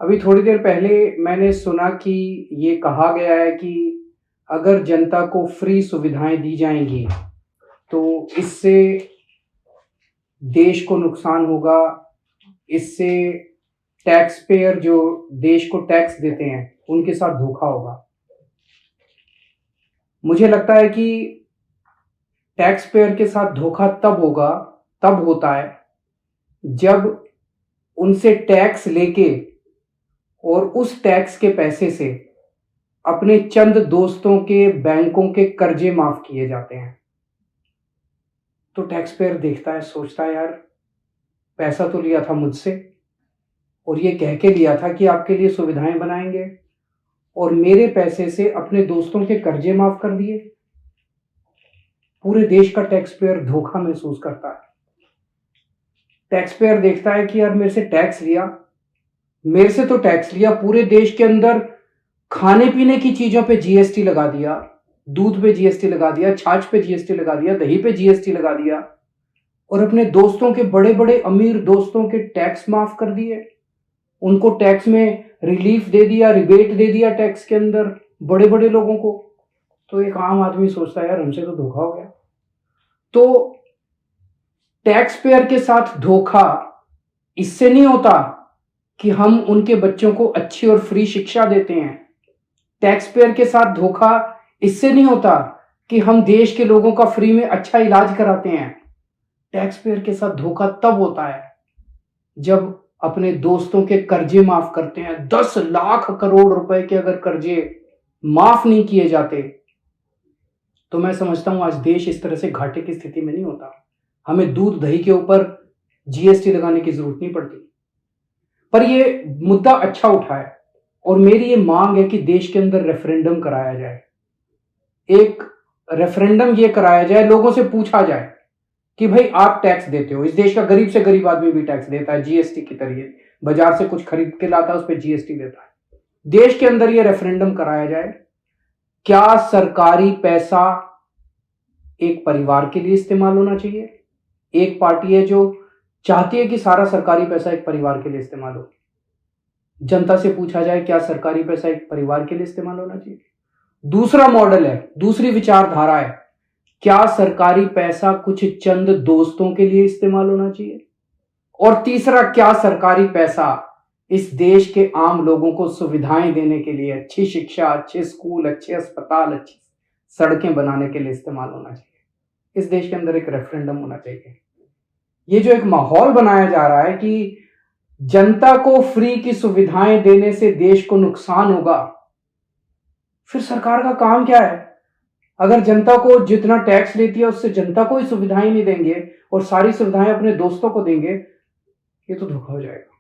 अभी थोड़ी देर पहले मैंने सुना कि ये कहा गया है कि अगर जनता को फ्री सुविधाएं दी जाएंगी तो इससे देश को नुकसान होगा। इससे टैक्स पेयर जो देश को टैक्स देते हैं उनके साथ धोखा होगा। मुझे लगता है कि टैक्स पेयर के साथ धोखा तब होता है जब उनसे टैक्स लेके और उस टैक्स के पैसे से अपने चंद दोस्तों के बैंकों के कर्जे माफ किए जाते हैं। तो टैक्स पेयर देखता है, सोचता है यार पैसा तो लिया था मुझसे और ये कह के लिया था कि आपके लिए सुविधाएं बनाएंगे और मेरे पैसे से अपने दोस्तों के कर्जे माफ कर दिए। पूरे देश का टैक्स पेयर धोखा महसूस करता है। टैक्स पेयर देखता है कि यार मेरे से तो टैक्स लिया, पूरे देश के अंदर खाने पीने की चीजों पे जीएसटी लगा दिया, दूध पे जीएसटी लगा दिया, छाछ पे जीएसटी लगा दिया, दही पे जीएसटी लगा दिया और अपने दोस्तों के बड़े बड़े अमीर दोस्तों के टैक्स माफ कर दिए। उनको टैक्स में रिलीफ दे दिया, रिबेट दे दिया टैक्स के अंदर बड़े बड़े लोगों को। तो एक आम आदमी सोचता है यार हमसे तो धोखा हो गया। तो टैक्स पेयर के साथ धोखा इससे नहीं होता कि हम उनके बच्चों को अच्छी और फ्री शिक्षा देते हैं। टैक्स पेयर के साथ धोखा इससे नहीं होता कि हम देश के लोगों का फ्री में अच्छा इलाज कराते हैं। टैक्स पेयर के साथ धोखा तब होता है जब अपने दोस्तों के कर्जे माफ करते हैं। 10 लाख करोड़ रुपए के अगर कर्जे माफ नहीं किए जाते तो मैं समझता हूं आज देश इस तरह से घाटे की स्थिति में नहीं होता। हमें दूध दही के ऊपर जीएसटी लगाने की जरूरत नहीं पड़ती। पर यह मुद्दा अच्छा उठा है और मेरी ये मांग है कि देश के अंदर रेफरेंडम कराया जाए। एक रेफरेंडम ये कराया जाए, लोगों से पूछा जाए कि भाई आप टैक्स देते हो, इस देश का गरीब से गरीब आदमी भी टैक्स देता है जीएसटी के जरिए, बाजार से कुछ खरीद के लाता है उस पर जीएसटी देता है। देश के अंदर ये रेफरेंडम कराया जाए, क्या सरकारी पैसा एक परिवार के लिए इस्तेमाल होना चाहिए? एक पार्टी है जो चाहती है कि सारा सरकारी पैसा एक परिवार के लिए इस्तेमाल हो। जनता से पूछा जाए क्या सरकारी पैसा एक परिवार के लिए इस्तेमाल होना चाहिए? दूसरा मॉडल है, दूसरी विचारधारा है, क्या सरकारी पैसा कुछ चंद दोस्तों के लिए इस्तेमाल होना चाहिए? और तीसरा, क्या सरकारी पैसा इस देश के आम लोगों को सुविधाएं देने के लिए, अच्छी शिक्षा, अच्छे स्कूल, अच्छे अस्पताल, अच्छी सड़कें बनाने के लिए इस्तेमाल होना चाहिए? इस देश के अंदर एक रेफरेंडम होना चाहिए। ये जो एक माहौल बनाया जा रहा है कि जनता को फ्री की सुविधाएं देने से देश को नुकसान होगा, फिर सरकार का काम क्या है? अगर जनता को जितना टैक्स लेती है उससे जनता को ही सुविधाएं नहीं देंगे और सारी सुविधाएं अपने दोस्तों को देंगे, ये तो धोखा हो जाएगा।